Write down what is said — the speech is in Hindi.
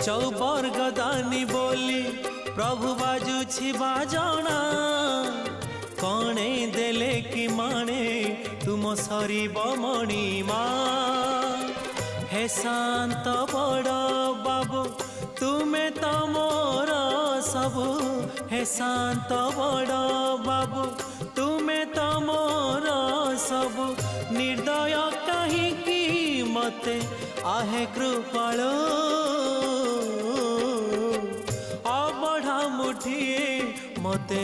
चौवर्ग दानी बोली प्रभु बाजुछि बाजना कणे देले कि माणे तुम सरीब मणिमा हे शांत बड़ बाबू तुमे तो मोर सबु हे शांत बड़ बाबू तुमे तो मोर सबु निर्दय कहीं मते आहे कृपाल अबढ़ा मुठिए मते